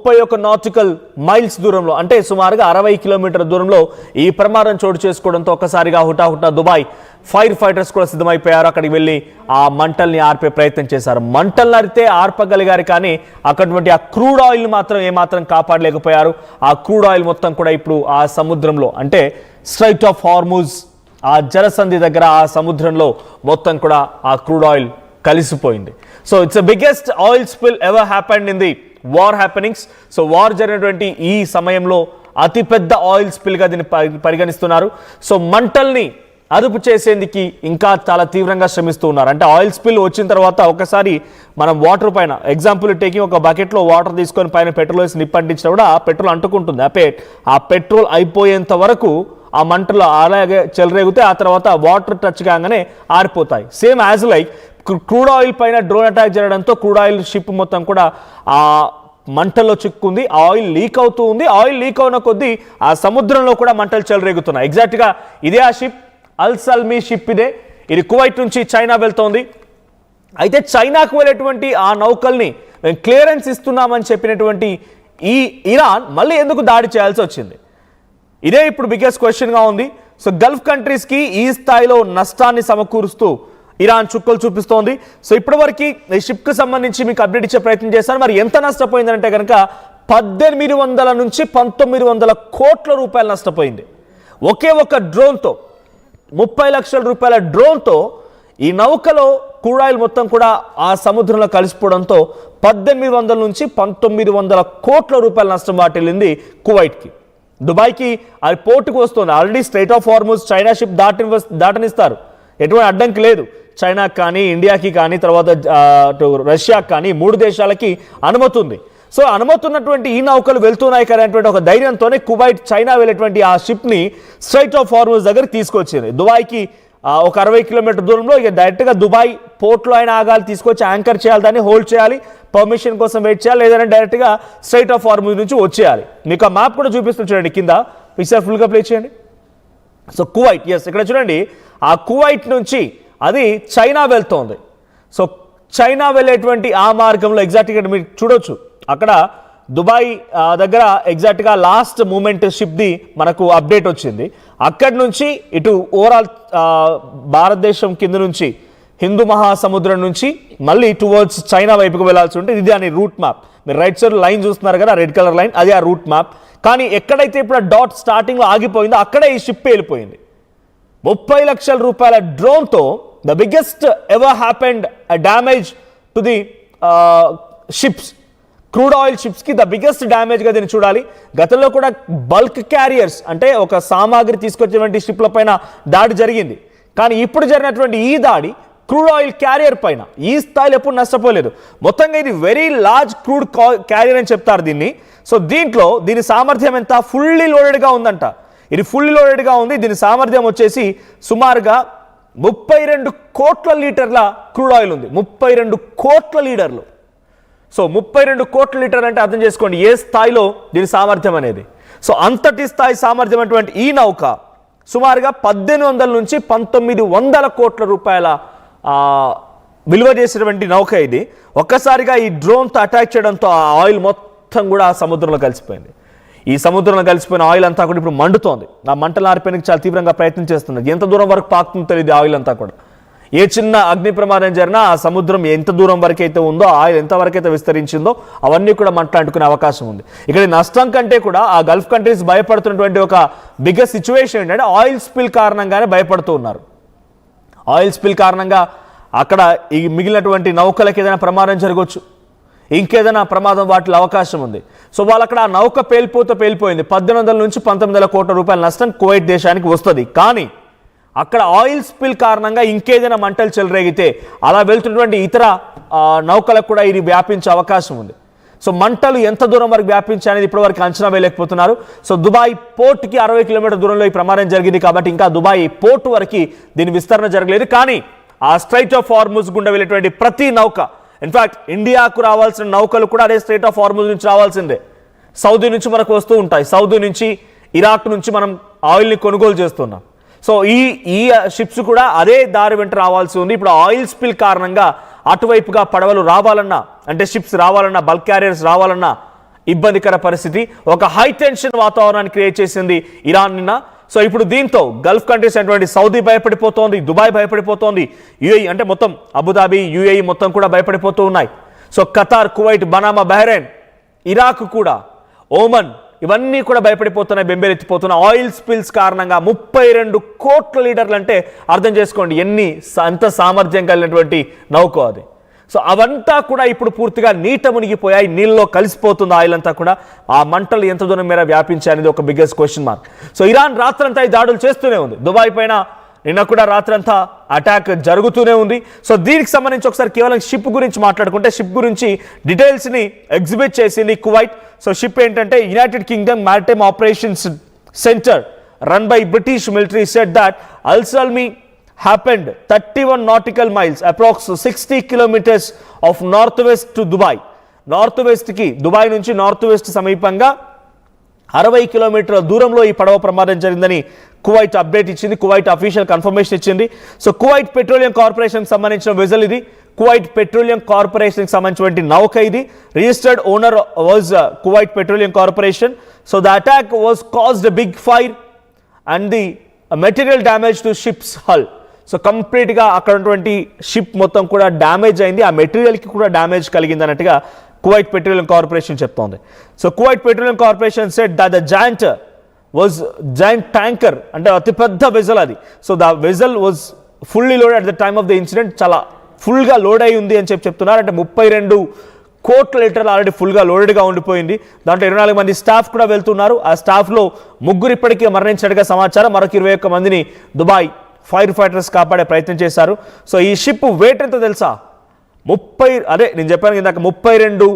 31 nautical miles దూరంలో అంటే సుమారుగా 60 కిలోమీటర్ల దూరంలో ఈ ప్రమాదం చోటు చేసుకోవడంతో ఒక్కసారిగా హుటాహుటా దుబాయ్ ఫైర్ ఫైటర్స్ కూడా సిద్ధమైపోయారు. అక్కడికి వెళ్ళి ఆ మంటల్ని ఆర్పే ప్రయత్నం చేశారు. మంటల్ని అరితే ఆర్పగలిగారు, కానీ అక్కడటువంటి ఆ క్రూడ్ ఆయిల్ మాత్రం ఏమాత్రం కాపాడలేకపోయారు. ఆ క్రూడ్ ఆయిల్ మొత్తం కూడా ఇప్పుడు ఆ సముద్రంలో అంటే స్ట్రైట్ ఆఫ్ హార్ముజ్ ఆ జలసంధి దగ్గర ఆ సముద్రంలో మొత్తం కూడా ఆ క్రూడ్ ఆయిల్ కలిసిపోయింది. So it's the biggest oil spill ever happened in the war happenings. So war జరిగినటువంటి ఈ సమయంలో అతిపెద్ద ఆయిల్ స్పిల్గా దీన్ని పరిగణిస్తున్నారు. సో మంటల్ని అదుపు చేసేందుకు ఇంకా చాలా తీవ్రంగా శ్రమిస్తూ ఉన్నారు. అంటే ఆయిల్ స్పిల్ వచ్చిన తర్వాత ఒకసారి మనం వాటర్ పైన ఎగ్జాంపుల్ టేకింగ్ ఒక బకెట్లో వాటర్ తీసుకొని పైన పెట్రోల్ వేసి నిప్పంటించినా కూడా ఆ పెట్రోల్ అంటుకుంటుంది. ఆ పెట్రోల్ అయిపోయేంత వరకు ఆ మంటలు అలాగే చెలరేగితే ఆ తర్వాత వాటర్ టచ్ కాగానే ఆరిపోతాయి. Same as like crude oil పైన డ్రోన్ అటాక్ జరగడంతో క్రూడ్ ఆయిల్ షిప్ మొత్తం కూడా ఆ మంటల్లో చిక్కుంది. ఆ ఆయిల్ లీక్ అవుతూ ఉంది. ఆయిల్ లీక్ అవున కొద్దీ ఆ సముద్రంలో కూడా మంటలు చెలరేగుతున్నాయి. ఎగ్జాక్ట్గా ఇదే ఆ షిప్ అల్ సల్మీ షిప్. ఇది కువైట్ నుంచి చైనా వెళ్తోంది. అయితే చైనాకు వెళ్ళేటువంటి ఆ నౌకల్ని మేము క్లియరెన్స్ ఇస్తున్నామని చెప్పినటువంటి ఈ ఇరాన్ మళ్ళీ ఎందుకు దాడి చేయాల్సి వచ్చింది? ఇదే ఇప్పుడు బిగ్గెస్ట్ క్వశ్చన్గా ఉంది. సో గల్ఫ్ కంట్రీస్కి ఈ స్థాయిలో నష్టాన్ని సమకూరుస్తూ ఇరాన్ చుక్కలు చూపిస్తోంది. సో ఇప్పటివరకు ఈ షిప్కి సంబంధించి మీకు అప్డేట్ ఇచ్చే ప్రయత్నం చేస్తాను. మరి ఎంత నష్టపోయిందంటే కనుక 1800 నుంచి 1900 కోట్ల రూపాయలు నష్టపోయింది. ఒకే ఒక డ్రోన్తో 30 లక్షల రూపాయల డ్రోన్తో ఈ నౌకలో క్రూడ్ ఆయిల్ మొత్తం కూడా ఆ సముద్రంలో కలిసిపోవడంతో 1800 నుంచి 1900 కోట్ల రూపాయల నష్టం వాటిల్లింది కువైట్కి. దుబాయ్కి అది పోర్టుకు వస్తుంది. Already strait of Hormuz China ship దాటనిస్తారు, ఎటువంటి అడ్డంకి లేదు. చైనాకి కానీ ఇండియాకి కానీ తర్వాత రష్యాకి కానీ 3 దేశాలకి అనుమతి ఉంది. సో అనుమతి ఉన్నటువంటి ఈ నౌకలు వెళ్తున్నాయి అనేటువంటి ఒక ధైర్యంతోనే కువైట్ చైనా వెళ్ళేటువంటి ఆ షిప్ని స్ట్రైట్ ఆఫ్ హార్ముజ్ దగ్గర తీసుకొచ్చింది. దుబాయ్కి ఒక 60 కిలోమీటర్ దూరంలో ఇక డైరెక్ట్గా దుబాయ్ పోర్ట్లో అయినా ఆగాలి, తీసుకొచ్చి యాంకర్ చేయాలి, దాన్ని హోల్డ్ చేయాలి, పర్మిషన్ కోసం వెయిట్ చేయాలి, లేదంటే డైరెక్ట్గా స్ట్రైట్ ఆఫ్ హార్ముజ్ నుంచి వచ్చేయాలి. మీకు ఆ మ్యాప్ కూడా చూపిస్తుంది చూడండి, కింద పిక్చర్ ఫుల్గా ప్లే చేయండి. సో కువైట్, ఎస్ ఇక్కడ చూడండి, ఆ కువైట్ నుంచి అది చైనా వెళ్తోంది. సో చైనా వెళ్ళేటువంటి ఆ మార్గంలో ఎగ్జాక్ట్గా మీరు చూడొచ్చు, అక్కడ దుబాయ్ దగ్గర ఎగ్జాక్ట్గా లాస్ట్ మూమెంట్ షిప్ది మనకు అప్డేట్ వచ్చింది. అక్కడి నుంచి ఇటు ఓవరాల్ భారతదేశం కింద నుంచి హిందూ మహాసముద్రం నుంచి మళ్ళీ టువర్డ్స్ చైనా వైపుకు వెళ్లాల్సి ఉంటుంది. ఇది అని రూట్ మ్యాప్. మీరు రైట్ సైడ్ లైన్ చూస్తున్నారు కదా, రెడ్ కలర్ లైన్, అది ఆ రూట్ మ్యాప్. కానీ ఎక్కడైతే ఇప్పుడు డాట్ స్టార్టింగ్లో ఆగిపోయిందో అక్కడే ఈ షిప్ వెళ్ళిపోయింది. 30 లక్షల రూపాయల డ్రోన్తో the biggest ever happened damage to the ships, crude oil షిప్స్కి ద బిగ్గెస్ట్ డ్యామేజ్గా దీన్ని చూడాలి. గతంలో కూడా బల్క్ క్యారియర్స్ అంటే ఒక సామాగ్రి తీసుకొచ్చేటువంటి షిప్ల పైన దాడి జరిగింది. కానీ ఇప్పుడు జరిగినటువంటి ఈ దాడి క్రూడ్ ఆయిల్ క్యారియర్ పైన ఈ స్థాయిలో ఎప్పుడు నష్టపోలేదు. మొత్తంగా ఇది వెరీ లార్జ్ క్రూడ్ క్యారియర్ అని చెప్తారు దీన్ని. సో దీంట్లో దీని సామర్థ్యం ఎంత? ఫుల్లీ లోడెడ్గా ఉందంట. ఇది ఫుల్లీ లోడెడ్గా ఉంది. దీని సామర్థ్యం వచ్చేసి సుమారుగా 32 కోట్ల లీటర్ల క్రూడ్ ఆయిల్ ఉంది. 32 కోట్ల లీటర్లు. సో 32 కోట్ల లీటర్ అంటే అర్థం చేసుకోండి ఏ స్థాయిలో దీని సామర్థ్యం అనేది. సో అంతటి స్థాయి సామర్థ్యం అటువంటి ఈ నౌక సుమారుగా 1800 నుంచి 1900 కోట్ల రూపాయల విలువ చేసినటువంటి నౌక ఇది. ఒక్కసారిగా ఈ డ్రోన్తో అటాక్ చేయడంతో ఆ ఆయిల్ మొత్తం కూడా ఆ సముద్రంలో కలిసిపోయింది. ఈ సముద్రంలో కలిసిపోయిన ఆయిల్ అంతా కూడా ఇప్పుడు మండుతోంది. ఆ మంటలు ఆరిపోయినకి చాలా తీవ్రంగా ప్రయత్నం చేస్తున్నారు. ఎంత దూరం వరకు పాకుతుందో తెలియదు ఆయిల్ అంతా కూడా. ఏ చిన్న అగ్ని ప్రమాదం జరిగినా ఆ సముద్రం ఎంత దూరం వరకు అయితే ఉందో, ఆయిల్ ఎంతవరకు అయితే విస్తరించిందో అవన్నీ కూడా మంటలు అంటుకునే అవకాశం ఉంది. ఇక్కడ నష్టం కంటే కూడా ఆ గల్ఫ్ కంట్రీస్ భయపడుతున్నటువంటి ఒక బిగ్గెస్ట్ సిచ్యువేషన్ ఏంటంటే ఆయిల్ స్పిల్ కారణంగానే భయపడుతూ ఉన్నారు. ఆయిల్ స్పిల్ కారణంగా అక్కడ ఈ మిగిలినటువంటి నౌకలకు ఏదైనా ప్రమాదం జరగవచ్చు, ఇంకేదైనా ప్రమాదం వాటిలో అవకాశం ఉంది. సో వాళ్ళు అక్కడ ఆ నౌక పేలిపోయింది. 1800 నుంచి 1900 కోట్ల రూపాయల నష్టం కువైట్ దేశానికి వస్తుంది. కానీ అక్కడ ఆయిల్ స్పిల్ కారణంగా ఇంకేదైనా మంటలు చెలరేగితే అలా వెళ్తున్నటువంటి ఇతర నౌకలకు కూడా ఇది వ్యాపించే అవకాశం ఉంది. సో మంటలు ఎంత దూరం వరకు వ్యాపించాయనేది ఇప్పటివరకు అంచనా వేయలేకపోతున్నారు. సో దుబాయ్ పోర్టుకి 60 కిలోమీటర్ దూరంలో ఈ ప్రమాదం జరిగింది కాబట్టి ఇంకా దుబాయ్ పోర్టు వరకు దీని విస్తరణ జరగలేదు. కానీ ఆ స్ట్రైట్ ఆఫ్ హార్ముజ్ గుండా వెళ్ళేటువంటి ప్రతి నౌక, ఇన్ఫాక్ట్ ఇండియాకు రావాల్సిన నౌకలు కూడా అదే స్ట్రైట్ ఆఫ్ హార్ముజ్ నుంచి రావాల్సిందే. సౌదీ నుంచి మనకు వస్తూ ఉంటాయి, సౌదీ నుంచి ఇరాక్ నుంచి మనం ఆయిల్ని కొనుగోలు చేస్తున్నాం. సో ఈ షిప్స్ కూడా అదే దారి వెంట రావాల్సి ఉంది. ఇప్పుడు ఆయిల్ స్పిల్ కారణంగా అటువైపుగా పడవలు రావాలన్నా, అంటే షిప్స్ రావాలన్నా, బల్క్ క్యారియర్స్ రావాలన్నా ఇబ్బందికర పరిస్థితి, ఒక హై టెన్షన్ వాతావరణాన్ని క్రియేట్ చేసింది ఇరాన్ నిన్న. సో ఇప్పుడు దీంతో గల్ఫ్ కంట్రీస్ అయినటువంటి సౌదీ భయపడిపోతోంది, దుబాయ్ భయపడిపోతోంది, యుఏఈ అంటే మొత్తం అబుదాబి, యుఏఈ మొత్తం కూడా భయపడిపోతూ ఉన్నాయి. So Qatar, Kuwait, Manama, Bahrain, Iraq కూడా, ఓమన్ ఇవన్నీ కూడా భయపడిపోతున్నాయి, బెంబేలెత్తిపోతున్నాయి. ఆయిల్ స్పిల్స్ కారణంగా 32 కోట్ల లీటర్లు అంటే అర్థం చేసుకోండి ఎంత సామర్థ్యం కలిగినటువంటి నౌక అది. సో అవంతా కూడా ఇప్పుడు పూర్తిగా నీట మునిగిపోయాయి, నీళ్ళలో కలిసిపోతుంది ఆయిల్ అంతా కూడా. ఆ మంటలు ఎంత దూరం మేర వ్యాపించాయి అనేది ఒక biggest question mark. So Iran రాత్రంతా ఈ దాడులు చేస్తూనే ఉంది. దుబాయ్ పైన నిన్న కూడా రాత్రంతా అటాక్ జరుగుతూనే ఉంది. సో దీనికి సంబంధించి ఒకసారి కేవలం షిప్ గురించి మాట్లాడుకుంటే, షిప్ గురించి డీటెయిల్స్ని ఎగ్జిబిట్ చేసింది కువైట్. సో షిప్ ఏంటంటే United Kingdom maritime operations centre run by British military said that Al Salmi happened 31 nautical miles, approx 60 kilometers of northwest to Dubai. North వెస్ట్కి, దుబాయ్ నుంచి నార్త్ వెస్ట్ సమీపంగా 60 కిలోమీటర్ల దూరంలో ఈ పడవ ప్రమాదం జరిగిందని కువైట్ అప్డేట్ ఇచ్చింది, కువైట్ అఫీషియల్ కన్ఫర్మేషన్ ఇచ్చింది. సో కువైట్ పెట్రోలియం కార్పొరేషన్కి సంబంధించిన వెజల్ ఇది. కువైట్ పెట్రోలియం కార్పొరేషన్కి సంబంధించినటువంటి నౌక ఇది. Registered owner was Kuwait Petroleum Corporation. So the attack was caused a big fire and the material damage to ship's hull. So కంప్లీట్గా అక్కడ ఉన్నటువంటి షిప్ మొత్తం కూడా డ్యామేజ్ అయింది, ఆ మెటీరియల్కి కూడా డ్యామేజ్ కలిగింది అన్నట్టుగా కువైట్ పెట్రోలియం కార్పొరేషన్ చెప్తోంది. So Kuwait Petroleum corporation said that the joint tanker అంటే అతిపెద్ద వెజల్ అది. So the vessel was fully loaded at the time of the incident, చాలా ఫుల్గా లోడ్ అయి ఉంది అని చెప్తున్నారు. అంటే 32 కోట్ల లీటర్లు ఆల్రెడీ ఫుల్గా లోడెడ్గా ఉండిపోయింది. దాంట్లో 24 మంది స్టాఫ్ కూడా వెళ్తున్నారు. ఆ స్టాఫ్లో 3 ఇప్పటికీ మరణించినట్టుగా సమాచారం. మరొక 21 మందిని దుబాయ్ ఫైర్ ఫైటర్స్ కాపాడే ప్రయత్నం చేశారు. సో ఈ షిప్ వెయిట్ ఎంత తెలుసా? నేను చెప్పాను ఇందాక 32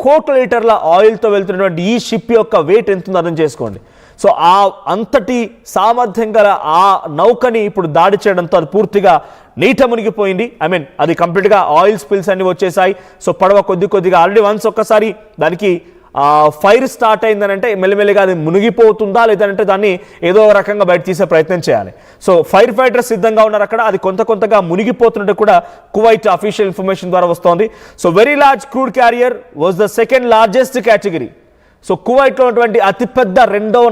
కోట్ల లీటర్ల ఆయిల్తో వెళ్తున్నటువంటి ఈ షిప్ యొక్క వెయిట్ ఎంత ఉందో అర్థం చేసుకోండి. సో ఆ అంతటి సామర్థ్యం గల ఆ నౌకని ఇప్పుడు దాడి చేయడంతో అది పూర్తిగా నీట మునిగిపోయింది. అది కంప్లీట్గా ఆయిల్ స్పిల్స్ అన్ని వచ్చేసాయి. సో పడవ కొద్దిగా ఆల్రెడీ వన్స్ ఒక్కసారి దానికి ఫైర్ స్టార్ట్ అయిందనంటే మెల్లిమెల్లిగా అది మునిగిపోతుందా లేదంటే దాన్ని ఏదో రకంగా బయట తీసే ప్రయత్నం చేయాలి. సో ఫైర్ ఫైటర్స్ సిద్ధంగా ఉన్నారు అక్కడ. అది కొంతగా మునిగిపోతున్నట్టు కూడా కువైట్ అఫీషియల్ ఇన్ఫర్మేషన్ ద్వారా వస్తోంది. So very large crude carrier was the second largest category. So కువైట్లో ఉన్నటువంటి అతిపెద్ద రెండవ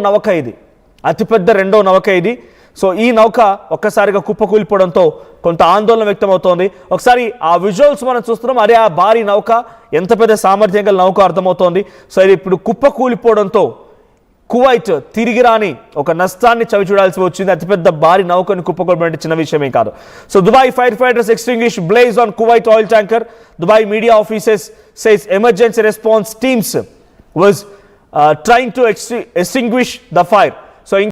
నౌక ఇది. సో ఈ నౌక ఒక్కసారిగా కుప్పకూలిపోవడంతో కొంత ఆందోళన వ్యక్తమవుతోంది. ఒకసారి ఆ విజువల్స్ మనం చూస్తున్నాం, అదే ఆ భారీ నౌక ఎంత పెద్ద సామర్థ్యం గల నౌక అర్థమవుతోంది. సో ఇది ఇప్పుడు కుప్పకూలిపోవడంతో కువైట్ తిరిగి రాని ఒక నష్టాన్ని చవి చూడాల్సి వచ్చింది. అతిపెద్ద భారీ నౌకని కుప్పకూలిపోవడం చిన్న విషయమే కాదు. So Dubai fire fighters extinguish blaze on Kuwait oil tanker. Dubai media offices says emergency response teams was trying to extinguish the fire.